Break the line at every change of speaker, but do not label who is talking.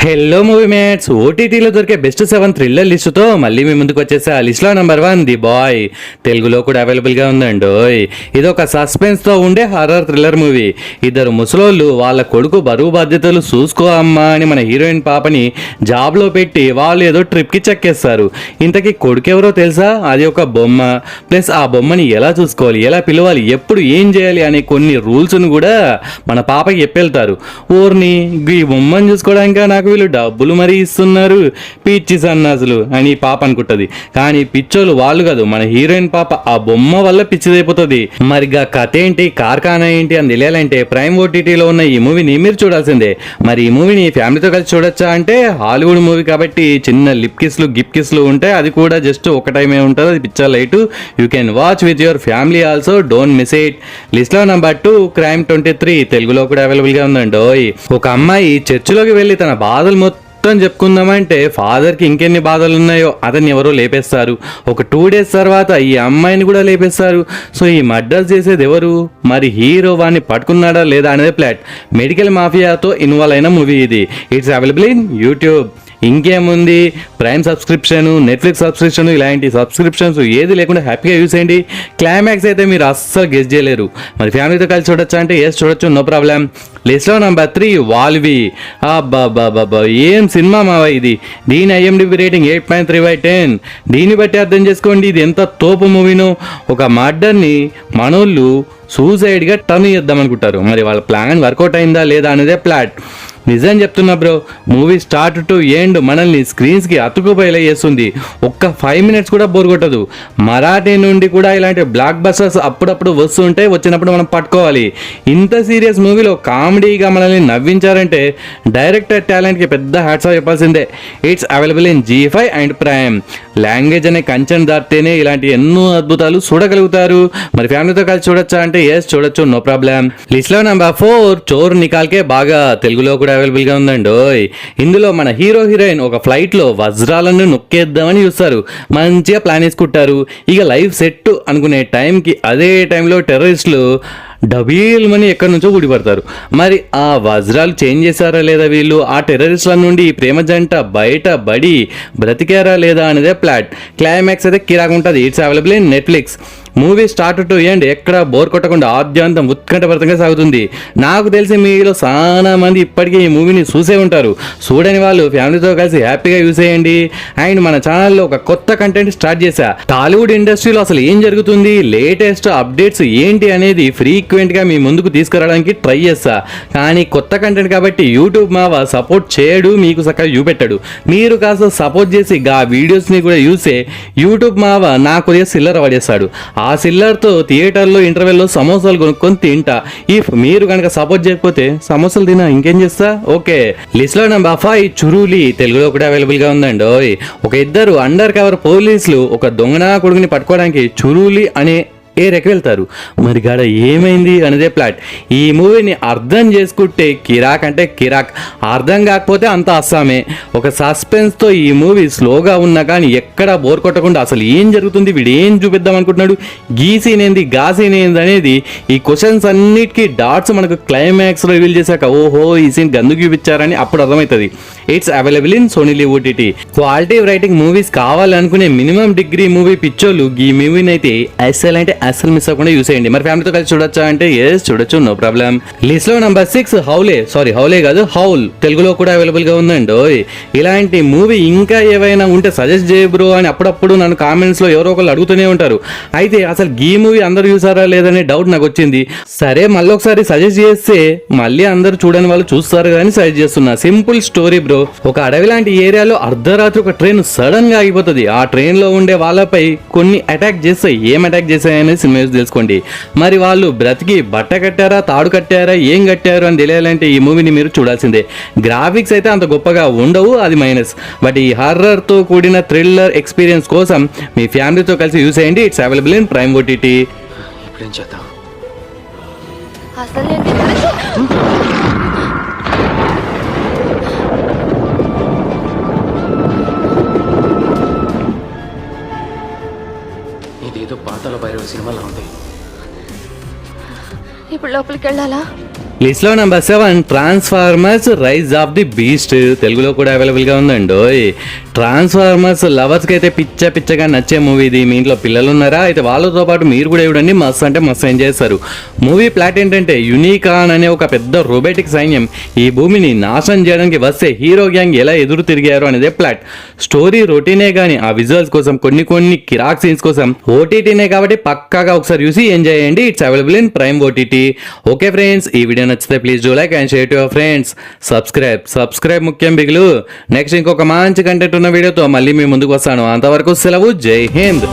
Hello movie mates, ఓటీటీలో దొరికే best 7 thriller లిస్టుతో మళ్ళీ మీ ముందుకు వచ్చేసా. లిస్ట్లో నెంబర్ 1 ది బాయ్. తెలుగులో కూడా అవైలబుల్గా ఉందండి. ఇది ఒక సస్పెన్స్తో ఉండే హారర్ థ్రిల్లర్ మూవీ. ఇద్దరు ముసలోళ్ళు వాళ్ళ కొడుకు బరువు బాధ్యతలు చూసుకో అమ్మా అని మన హీరోయిన్ పాపని జాబ్లో పెట్టి వాళ్ళు ఏదో ట్రిప్కి చెక్కేస్తారు. ఇంతకీ కొడుకు ఎవరో తెలుసా? అది ఒక బొమ్మ. ప్లస్ ఆ బొమ్మని ఎలా చూసుకోవాలి, ఎలా పిలవాలి, ఎప్పుడు ఏం చేయాలి అనే కొన్ని రూల్స్ను కూడా మన పాపకి చెప్పెళ్తారు. ఊరిని ఈ బొమ్మను చూసుకోవడానికి నాకు వీళ్ళు డబ్బులు మరీ ఇస్తున్నారు, పిచ్చి సన్నాసులు అని పాప అనుకుంటది. కానీ పిచ్చోళ్ళు వాళ్ళు కాదు, మన హీరోయిన్ పాప ఆ బొమ్మ వల్ల పిచ్చిదైపోతుంది. మరిగా కథ ఏంటి, కార్ఖానా ఏంటి అని తెలియాలంటే ప్రైమ్ ఓటీటీలో ఉన్న ఈ మూవీని మీరు చూడాల్సిందే. మరి ఈ మూవీని ఫ్యామిలీతో కలిసి చూడొచ్చా అంటే హాలీవుడ్ మూవీ కాబట్టి చిన్న లిప్ కిస్లు గిప్ కిస్లు ఉంటాయి. అది కూడా జస్ట్ ఒక టైమే ఉంటుంది, అది picture light. You can watch with your family also, don't miss it. List లో నెంబర్ 2 క్రైమ్ 23. తెలుగులో కూడా అవైలబుల్ గా ఉందండి. ఒక అమ్మాయి చర్చిలోకి వెళ్ళి తన బాధలు మొత్తం చెప్పుకుందామంటే ఫాదర్కి ఇంకెన్ని బాధలు ఉన్నాయో అతన్ని ఎవరో లేపేస్తారు. ఒక 2 days తర్వాత ఈ అమ్మాయిని కూడా లేపేస్తారు. సో ఈ మర్డర్ చేసేది ఎవరు? మరి హీరో వాడిని పట్టుకున్నాడా లేదా అనేది ప్లాట్. మెడికల్ మాఫియాతో ఇన్వాల్వ్ అయిన మూవీ ఇది. It's available in YouTube. ఇంకేముంది, ప్రైమ్ సబ్స్క్రిప్షన్, నెట్ఫ్లిక్స్ సబ్స్క్రిప్షన్, ఇలాంటి సబ్స్క్రిప్షన్స్ ఏది లేకుండా హ్యాపీగా యూస్ చేయండి. క్లైమాక్స్ అయితే మీరు అస్సలు గెస్ చేయలేరు. మరి ఫ్యామిలీతో కలిసి చూడొచ్చా అంటే ఎస్ చూడొచ్చు, నో ప్రాబ్లం. లిస్ట్లో నెంబర్ 3 వాల్వి. అబ్బా ఏం సినిమా మావా ఇది. దీని IMDb రేటింగ్ 8.3/10. దీన్ని బట్టి అర్థం చేసుకోండి ఇది ఎంత తోపు మూవీనో. ఒక మర్డర్ని మనోళ్ళు సూసైడ్గా టర్న్ చేద్దాం అనుకుంటారు. మరి వాళ్ళ ప్లాన్ వర్కౌట్ అయిందా లేదా అనేదే ప్లాట్. నిజం చెప్తున్నా bro, movie start to end మనల్ని స్క్రీన్స్కి అతుకుపోయేలా చేస్తుంది. ఒక్క 5 minutes కూడా బోర్ కొట్టదు. మరాఠీ నుండి కూడా ఇలాంటి బ్లాక్ బస్టర్స్ అప్పుడప్పుడు వస్తుంటే వచ్చినప్పుడు మనం పట్టుకోవాలి. ఇంత సీరియస్ మూవీలో కామెడీగా మనల్ని నవ్వించారంటే డైరెక్టర్ టాలెంట్కి పెద్ద హ్యాట్స్ ఆఫ్ చెప్పాల్సిందే. It's available in G5 and prime. Language అనే కంచెన్ దాటితేనే ఇలాంటి ఎన్నో అద్భుతాలు చూడగలుగుతారు. మరి ఫ్యామిలీతో కలిసి చూడొచ్చా అంటే ఎస్ చూడొచ్చు, నో ప్రాబ్లం. లిస్ట్లో నెంబర్ 4 చోర్ నికాల్కే బాగా. తెలుగులో కూడా అవైలబుల్ గా ఉందండి. ఇందులో మన హీరోయిన్ ఒక ఫ్లైట్ లో వజ్రాలను నొక్కేద్దామని చూస్తారు. మంచిగా ప్లాన్ వేసుకుంటారు. ఇక లైఫ్ సెట్ అనుకునే టైంకి అదే టైంలో టెర్రరిస్టులు డబీల్ మనీ ఎక్కడి నుంచో ఊడిపడతారు. మరి ఆ వజ్రాలు చేంజ్ చేశారా లేదా వీళ్ళు, ఆ టెర్రరిస్టుల నుండి ఈ ప్రేమ జంట బయటపడి బ్రతికారా లేదా అనేదే ప్లాట్. క్లైమాక్స్ అయితే కిరాకుంటుంది. It's available in Netflix. Movie start to end ఎక్కడ బోర్ కొట్టకుండా ఆద్యాంతం ఉత్కంఠభరితంగా సాగుతుంది. నాకు తెలిసి మీలో చాలా మంది ఇప్పటికే ఈ మూవీని చూసే ఉంటారు. చూడని వాళ్ళు ఫ్యామిలీతో కలిసి హ్యాపీగా యూస్ చేయండి. అండ్ మన ఛానల్లో ఒక కొత్త కంటెంట్ స్టార్ట్ చేశా. టాలీవుడ్ ఇండస్ట్రీలో అసలు ఏం జరుగుతుంది, లేటెస్ట్ అప్డేట్స్ ఏంటి అనేది ఫ్రీక్వెంట్గా మీ ముందుకు తీసుకురావడానికి ట్రై చేస్తా. కానీ కొత్త కంటెంట్ కాబట్టి యూట్యూబ్ మావ సపోర్ట్ చేయడు, మీకు చక్కగా చూపెట్టాడు. మీరు కాస్త సపోర్ట్ చేసి ఆ వీడియోస్ని కూడా చూసే యూట్యూబ్ మావ నా కొద్దిగా సిల్లర్ పడేస్తాడు. ఆ సిల్లర్తో థియేటర్లో ఇంటర్వెల్లో సమోసాలు కొనుక్కొని తింటా. ఇఫ్ మీరు కనుక సపోర్ట్ చేయకపోతే సమోసాలు తినా ఇంకేం చేస్తా. ఓకే, లిస్ట్లో నెంబర్ 5 చురూలి. తెలుగులో కూడా అవైలబుల్గా ఉందండి. ఒక ఇద్దరు అండర్ కవర్ పోలీసులు ఒక దొంగనా కొడుకుని పట్టుకోవడానికి చురూలి అనే ఏరియాకి వెళ్తారు. మరి గాడ ఏమైంది అనేదే ప్లాట్. ఈ మూవీని అర్థం చేసుకుంటే కిరాక్ అంటే కిరాక్, అర్థం కాకపోతే అంత అస్సామే. ఒక సస్పెన్స్తో ఈ మూవీ స్లోగా ఉన్నా కానీ ఎక్కడా బోర్ కొట్టకుండా అసలు ఏం జరుగుతుంది, వీడు ఏం చూపిద్దాం అనుకుంటున్నాడు, గీసీనేంది గాసీనేంది అనేది ఈ క్వశ్చన్స్ అన్నిటికీ డాట్స్ మనకు క్లైమాక్స్లో రివీల్ చేశాక ఓహో ఈ సీన్ గందుకు చూపించారని అప్పుడు అర్థమవుతుంది. It's available in Sony Liv OTT. Quality writing movies కావాలనుకునే మినిమం డిగ్రీ మూవీ పిచ్చోళ్ళు ఈ మూవీని అయితే అసలు మిస్ అవ్వకుండా యూస్ చేయండి. మరి ఫ్యామిలీతో కలిసి చూడొచ్చా అంటే ఎస్ చూడొచ్చు, నో ప్రాబ్లం. లిస్ట్ లో నెంబర్ 6 హౌలే కాదు హౌల్. తెలుగులో కూడా అవైలబుల్ గా ఉందండి. ఇలాంటి మూవీ ఇంకా ఏవైనా ఉంటే సజెస్ట్ చేయ బ్రో అని అప్పుడప్పుడు నన్ను కామెంట్స్ లో ఎవరో ఒకళ్ళు అడుగుతూనే ఉంటారు. అయితే అసలు ఈ మూవీ అందరూ చూసారా లేదనే డౌట్ నాకు వచ్చింది. సరే మళ్ళీ ఒకసారి సజెస్ట్ చేస్తే మళ్ళీ అందరూ చూడని వాళ్ళు చూస్తారు కానీ సజెస్ట్ చేస్తున్నా. Simple story bro. ఒక అడవి లాంటి ఏరియాలో అర్ధరాత్రి ఒక ట్రైన్ సడన్ గా ఆగిపోతుంది. ఆ ట్రైన్ లో ఉండే వాళ్ళపై కొన్ని అటాక్ చేస్తాయి. ఏం అటాక్ చేస్తాయని సినిమా తెలుసుకోండి. మరి వాళ్ళు బ్రతికి బట్ట కట్టారా, తాడు కట్టారా, ఏం కట్టారు అని తెలియాలంటే ఈ మూవీని మీరు చూడాల్సిందే. గ్రాఫిక్స్ అయితే అంత గొప్పగా ఉండవు, అది మైనస్. బట్ ఈ హర్రర్తో కూడిన థ్రిల్లర్ ఎక్స్పీరియన్స్ కోసం మీ ఫ్యామిలీతో కలిసి యూస్ చేయండి. It's available in prime OTT.
ఇదేదో పాతాళ భైరవ సినిమాలో ఉంది.
ఇప్పుడు లోపలికి వెళ్ళాలా?
లిస్ట్ లో number 7 Transformers rise of the beast, తెలుగులో కూడా అవైలబుల్ గా ఉందండి. ట్రాన్స్ఫార్మర్స్ లవర్స్ కి అయితే పిచ్చగా నచ్చే మూవీ ఇది. మీ ఇంట్లో పిల్లలు ఉన్నారా? అయితే వాళ్ళతో పాటు మీరు కూడా చూడండి, మస్తు అంటే మస్తు ఎంజాయ్ చేస్తారు. మూవీ ప్లాట్ ఏంటంటే యూనికాన్ అనే ఒక పెద్ద రోబోటిక్ సైన్యం ఈ భూమిని నాశనం చేయడానికి వస్తే హీరో గ్యాంగ్ ఎలా ఎదురు తిరిగారు అనేదే ప్లాట్. స్టోరీ రొటీనే కానీ ఆ విజువల్స్ కోసం కొన్ని కిరాక్ సీన్స్ కోసం ఓటీటీనే కాబట్టి పక్కాగా ఒకసారి చూసి ఎంజాయ్ చేయండి. It's available in prime OTT. Okay friends, ఈ వీడియో నచ్చితే please do like and share to your friends. Subscribe ముఖ్యం బిగులు. నెక్స్ట్ ఇంకొక మంచి కంటెంట్ ఉన్న వీడియోతో మళ్ళీ మీ ముందుకు వస్తాను. అంతవరకు సెలవు. జై హింద్.